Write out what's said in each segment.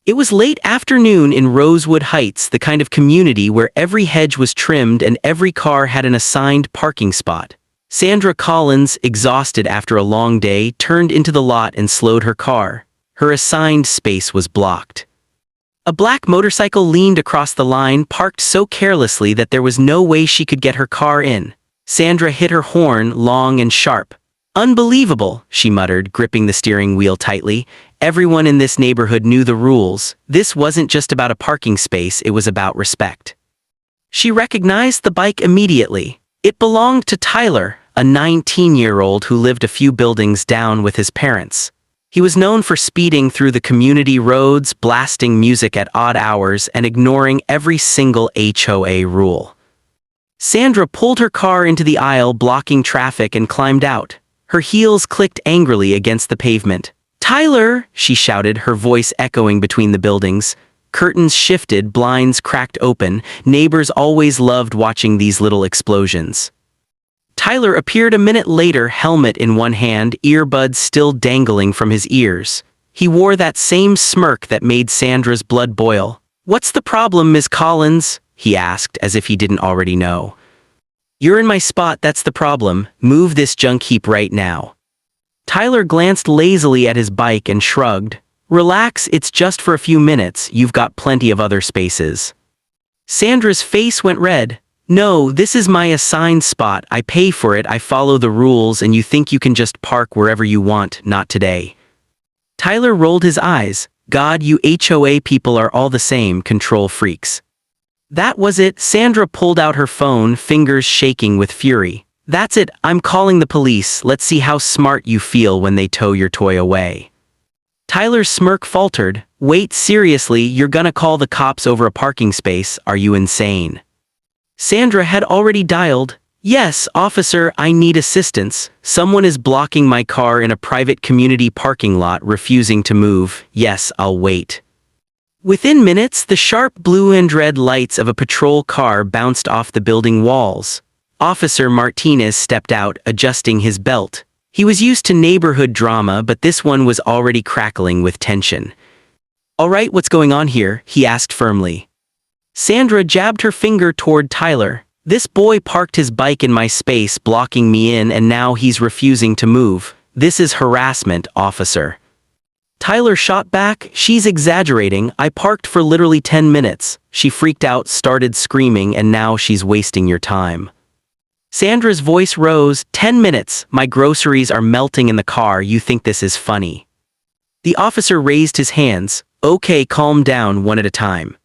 It was late afternoon in Rosewood Heights, the kind of community where every hedge was trimmed and every car had an assigned parking spot. Sandra Collins, exhausted after a long day, turned into the lot and slowed her car. Her assigned space was blocked. A black motorcycle leaned across the line, parked so carelessly that there was no way she could get her car in. Sandra hit her horn, long and sharp. "Unbelievable," she muttered, gripping the steering wheel tightly. Everyone in this neighborhood knew the rules. This wasn't just about a parking space, it was about respect. She recognized the bike immediately. It belonged to Tyler, a 19-year-old who lived a few buildings down with his parents. He was known for speeding through the community roads, blasting music at odd hours, and ignoring every single HOA rule. Sandra pulled her car into the aisle, blocking traffic, and climbed out. Her heels clicked angrily against the pavement. "Tyler!" she shouted, her voice echoing between the buildings. Curtains shifted, blinds cracked open. Neighbors always loved watching these little explosions. Tyler appeared a minute later, helmet in one hand, earbuds still dangling from his ears. He wore that same smirk that made Sandra's blood boil. "What's the problem, Ms. Collins?" he asked, as if he didn't already know. "You're in my spot, that's the problem. Move this junk heap right now." Tyler glanced lazily at his bike and shrugged. "Relax, it's just for a few minutes, you've got plenty of other spaces." Sandra's face went red. "No, this is my assigned spot, I pay for it, I follow the rules, and you think you can just park wherever you want, not today." Tyler rolled his eyes. "God, you HOA people are all the same, control freaks." That was it. Sandra pulled out her phone, fingers shaking with fury. "That's it, I'm calling the police, let's see how smart you feel when they tow your toy away." Tyler's smirk faltered. "Wait, seriously, you're gonna call the cops over a parking space? Are you insane?" Sandra had already dialed. "Yes, officer, I need assistance. Someone is blocking my car in a private community parking lot, refusing to move. Yes, I'll wait." Within minutes, the sharp blue and red lights of a patrol car bounced off the building walls. Officer Martinez stepped out, adjusting his belt. He was used to neighborhood drama, but this one was already crackling with tension. "All right, what's going on here?" he asked firmly. Sandra jabbed her finger toward Tyler. "This boy parked his bike in my space, blocking me in, and now he's refusing to move. This is harassment, officer." Tyler shot back. "She's exaggerating. I parked for literally 10 minutes. She freaked out, started screaming, and now she's wasting your time." Sandra's voice rose. 10 minutes. My groceries are melting in the car. You think this is funny?" The officer raised his hands. "Okay, calm down, one at a time."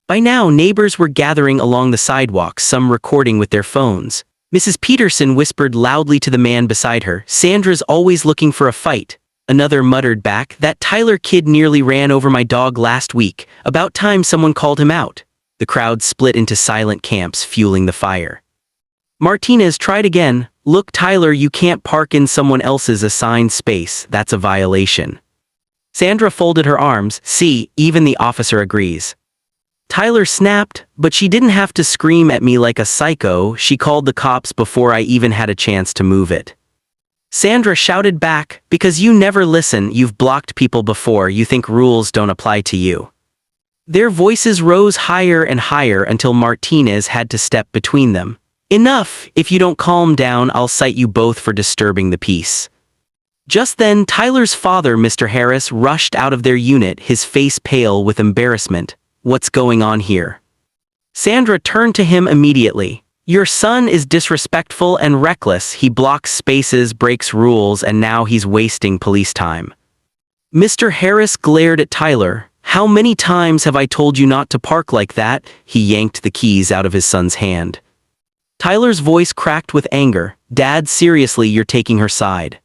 By now, neighbors were gathering along the sidewalk, some recording with their phones. Mrs. Peterson whispered loudly to the man beside her, "Sandra's always looking for a fight." Another muttered back, "That Tyler kid nearly ran over my dog last week. About time someone called him out." The crowd split into silent camps, fueling the fire. Martinez tried again. "Look, Tyler, you can't park in someone else's assigned space. That's a violation." Sandra folded her arms. "See, even the officer agrees." Tyler snapped, "But she didn't have to scream at me like a psycho. She called the cops before I even had a chance to move it." Sandra shouted back, "Because you never listen, you've blocked people before, you think rules don't apply to you." Their voices rose higher and higher until Martinez had to step between them. "Enough, if you don't calm down, I'll cite you both for disturbing the peace." Just then, Tyler's father, Mr. Harris, rushed out of their unit, his face pale with embarrassment. "What's going on here?" Sandra turned to him immediately. "Your son is disrespectful and reckless. He blocks spaces, breaks rules, and now he's wasting police time." Mr. Harris glared at Tyler. "How many times have I told you not to park like that?" He yanked the keys out of his son's hand. Tyler's voice cracked with anger. "Dad, seriously, you're taking her side."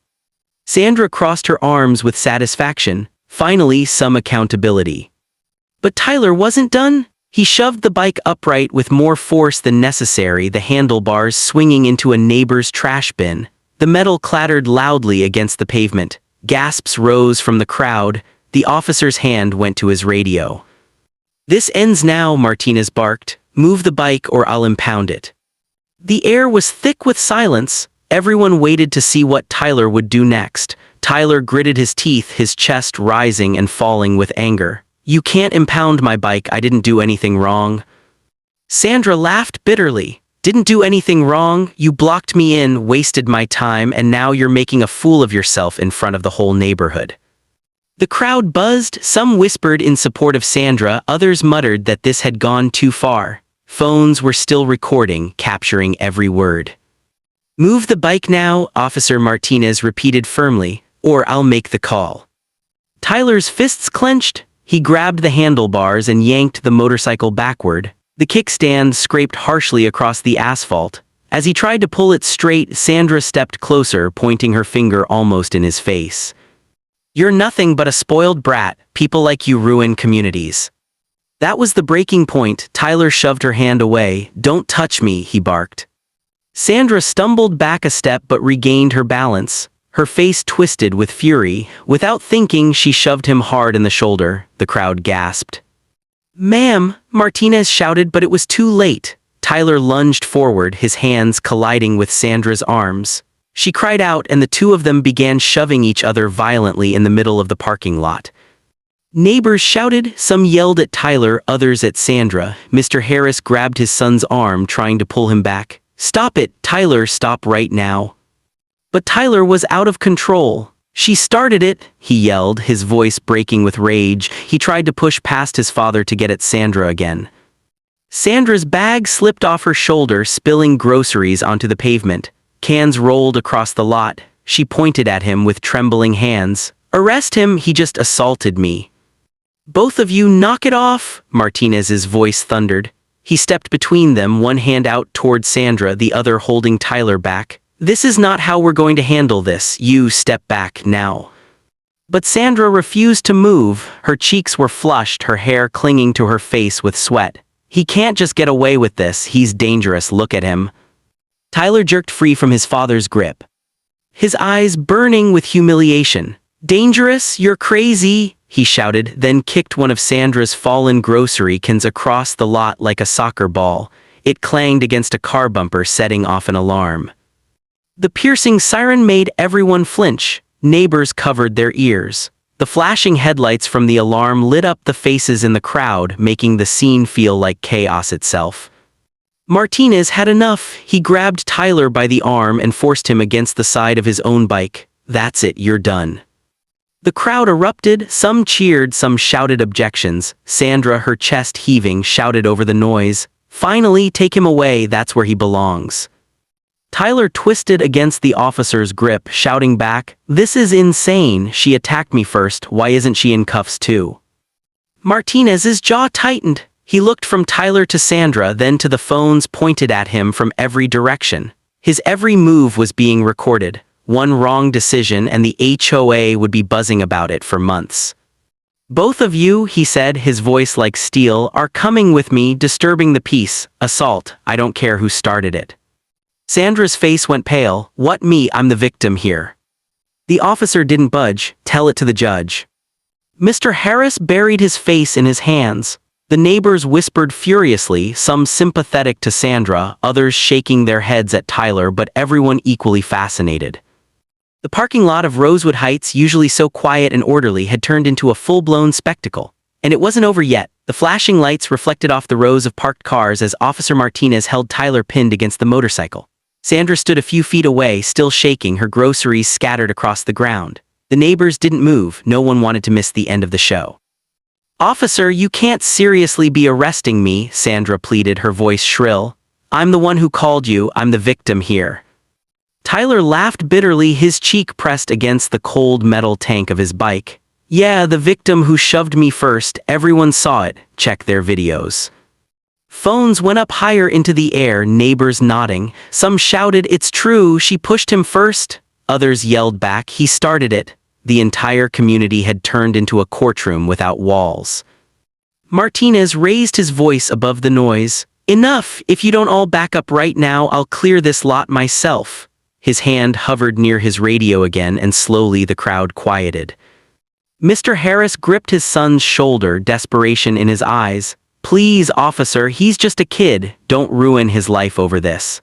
Sandra crossed her arms with satisfaction. Finally, some accountability. But Tyler wasn't done. He shoved the bike upright with more force than necessary, the handlebars swinging into a neighbor's trash bin. The metal clattered loudly against the pavement. Gasps rose from the crowd. The officer's hand went to his radio. "This ends now," Martinez barked. "Move the bike or I'll impound it." The air was thick with silence. Everyone waited to see what Tyler would do next. Tyler gritted his teeth, his chest rising and falling with anger. You can't impound my bike, I didn't do anything wrong. Sandra laughed bitterly. Didn't do anything wrong, you blocked me in, wasted my time, and now you're making a fool of yourself in front of the whole neighborhood. The crowd buzzed, some whispered in support of Sandra, others muttered that this had gone too far. Phones were still recording, capturing every word. Move the bike now, Officer Martinez repeated firmly, or I'll make the call. Tyler's fists clenched. He grabbed the handlebars and yanked the motorcycle backward. The kickstand scraped harshly across the asphalt. As he tried to pull it straight, Sandra stepped closer, pointing her finger almost in his face. You're nothing but a spoiled brat. People like you ruin communities. That was the breaking point. Tyler shoved her hand away. Don't touch me, he barked. Sandra stumbled back a step but regained her balance. Her face twisted with fury. Without thinking, she shoved him hard in the shoulder. The crowd gasped. Ma'am, Martinez shouted, but it was too late. Tyler lunged forward, his hands colliding with Sandra's arms. She cried out, and the two of them began shoving each other violently in the middle of the parking lot. Neighbors shouted, some yelled at Tyler, others at Sandra. Mr. Harris grabbed his son's arm, trying to pull him back. Stop it, Tyler, stop right now. But Tyler was out of control. She started it, he yelled, his voice breaking with rage. He tried to push past his father to get at Sandra again. Sandra's bag slipped off her shoulder, spilling groceries onto the pavement. Cans rolled across the lot. She pointed at him with trembling hands. Arrest him, he just assaulted me. Both of you knock it off, Martinez's voice thundered. He stepped between them, one hand out toward Sandra, the other holding Tyler back. This is not how we're going to handle this. You step back now. But Sandra refused to move. Her cheeks were flushed, her hair clinging to her face with sweat. He can't just get away with this. He's dangerous. Look at him. Tyler jerked free from his father's grip, his eyes burning with humiliation. Dangerous? You're crazy, he shouted, then kicked one of Sandra's fallen grocery cans across the lot like a soccer ball. It clanged against a car bumper, setting off an alarm. The piercing siren made everyone flinch. Neighbors covered their ears. The flashing headlights from the alarm lit up the faces in the crowd, making the scene feel like chaos itself. Martinez had enough. He grabbed Tyler by the arm and forced him against the side of his own bike. That's it, you're done. The crowd erupted. Some cheered, some shouted objections. Sandra, her chest heaving, shouted over the noise. Finally, take him away, that's where he belongs. Tyler twisted against the officer's grip, shouting back, this is insane, she attacked me first, why isn't she in cuffs too? Martinez's jaw tightened. He looked from Tyler to Sandra, then to the phones pointed at him from every direction. His every move was being recorded. One wrong decision and the HOA would be buzzing about it for months. Both of you, he said, his voice like steel, are coming with me, disturbing the peace. Assault, I don't care who started it. Sandra's face went pale. What, me? I'm the victim here. The officer didn't budge. Tell it to the judge. Mr. Harris buried his face in his hands. The neighbors whispered furiously, some sympathetic to Sandra, others shaking their heads at Tyler, but everyone equally fascinated. The parking lot of Rosewood Heights, usually so quiet and orderly, had turned into a full-blown spectacle. And it wasn't over yet. The flashing lights reflected off the rows of parked cars as Officer Martinez held Tyler pinned against the motorcycle. Sandra stood a few feet away, still shaking, her groceries scattered across the ground. The neighbors didn't move. No one wanted to miss the end of the show. Officer, you can't seriously be arresting me, Sandra pleaded, her voice shrill. I'm the one who called you. I'm the victim here. Tyler laughed bitterly, his cheek pressed against the cold metal tank of his bike. Yeah, the victim who shoved me first. Everyone saw it. Check their videos. Phones went up higher into the air, neighbors nodding. Some shouted, it's true, she pushed him first. Others yelled back, he started it. The entire community had turned into a courtroom without walls. Martinez raised his voice above the noise. Enough, if you don't all back up right now, I'll clear this lot myself. His hand hovered near his radio again, and slowly the crowd quieted. Mr. Harris gripped his son's shoulder, desperation in his eyes. Please, officer, he's just a kid. Don't ruin his life over this.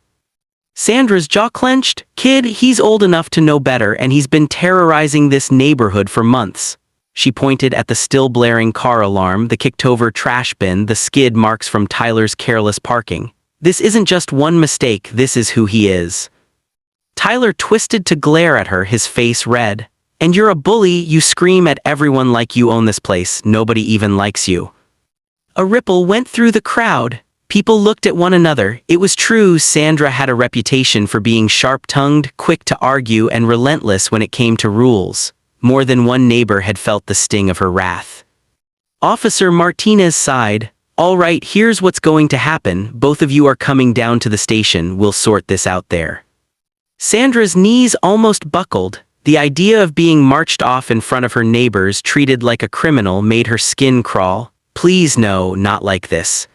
Sandra's jaw clenched. Kid, he's old enough to know better, and he's been terrorizing this neighborhood for months. She pointed at the still blaring car alarm, the kicked-over trash bin, the skid marks from Tyler's careless parking. This isn't just one mistake, this is who he is. Tyler twisted to glare at her, his face red. And you're a bully, you scream at everyone like you own this place, nobody even likes you. A ripple went through the crowd. People looked at one another. It was true, Sandra had a reputation for being sharp-tongued, quick to argue, and relentless when it came to rules. More than one neighbor had felt the sting of her wrath. Officer Martinez sighed. All right, here's what's going to happen. Both of you are coming down to the station. We'll sort this out there. Sandra's knees almost buckled. The idea of being marched off in front of her neighbors, treated like a criminal, made her skin crawl. Please no, not like this.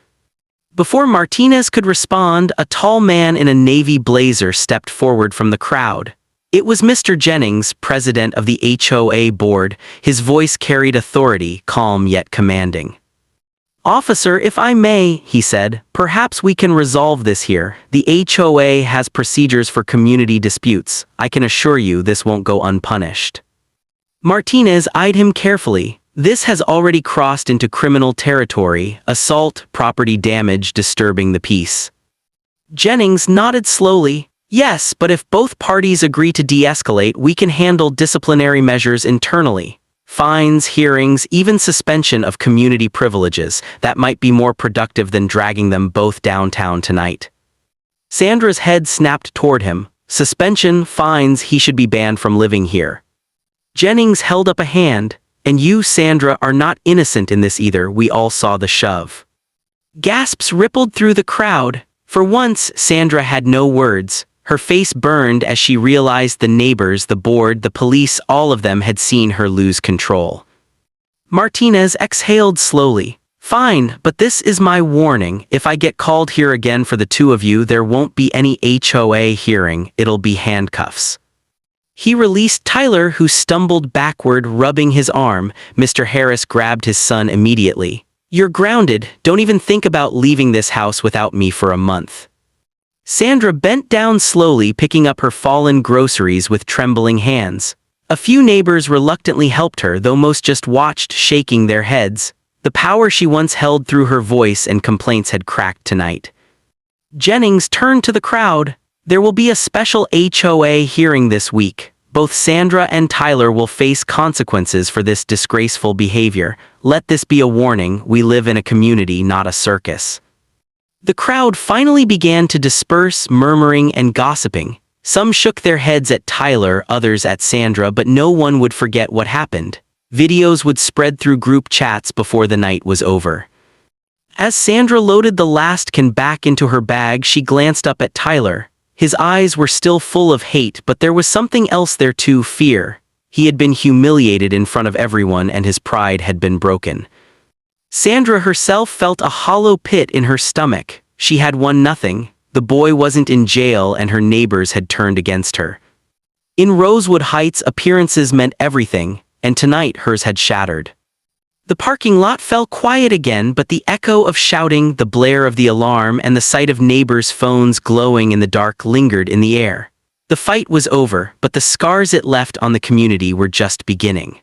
Before Martinez could respond, a tall man in a navy blazer stepped forward from the crowd. It was Mr. Jennings, president of the HOA board. His voice carried authority, calm yet commanding. Officer, if I may, he said, perhaps we can resolve this here. The HOA has procedures for community disputes. I can assure you this won't go unpunished. Martinez eyed him carefully. This has already crossed into criminal territory, assault, property damage, disturbing the peace. Jennings nodded slowly. Yes, but if both parties agree to de-escalate, we can handle disciplinary measures internally. Fines, hearings, even suspension of community privileges. That might be more productive than dragging them both downtown tonight. Sandra's head snapped toward him. Suspension, fines, he should be banned from living here. Jennings held up a hand. And you, Sandra, are not innocent in this either. We all saw the shove. Gasps rippled through the crowd. For once, Sandra had no words. Her face burned as she realized the neighbors, the board, the police, all of them had seen her lose control. Martinez exhaled slowly. Fine, but this is my warning. If I get called here again for the two of you, there won't be any HOA hearing. It'll be handcuffs. He released Tyler, who stumbled backward, rubbing his arm. Mr. Harris grabbed his son immediately. You're grounded. Don't even think about leaving this house without me for a month. Sandra bent down slowly, picking up her fallen groceries with trembling hands. A few neighbors reluctantly helped her, though most just watched, shaking their heads. The power she once held through her voice and complaints had cracked tonight. Jennings turned to the crowd. There will be a special HOA hearing this week. Both Sandra and Tyler will face consequences for this disgraceful behavior. Let this be a warning. We live in a community, not a circus. The crowd finally began to disperse, murmuring and gossiping. Some shook their heads at Tyler, others at Sandra, but no one would forget what happened. Videos would spread through group chats before the night was over. As Sandra loaded the last can back into her bag, she glanced up at Tyler. His eyes were still full of hate, but there was something else there too, fear. He had been humiliated in front of everyone and his pride had been broken. Sandra herself felt a hollow pit in her stomach. She had won nothing. The boy wasn't in jail and her neighbors had turned against her. In Rosewood Heights, appearances meant everything, and tonight hers had shattered. The parking lot fell quiet again, but the echo of shouting, the blare of the alarm, and the sight of neighbors' phones glowing in the dark lingered in the air. The fight was over, but the scars it left on the community were just beginning.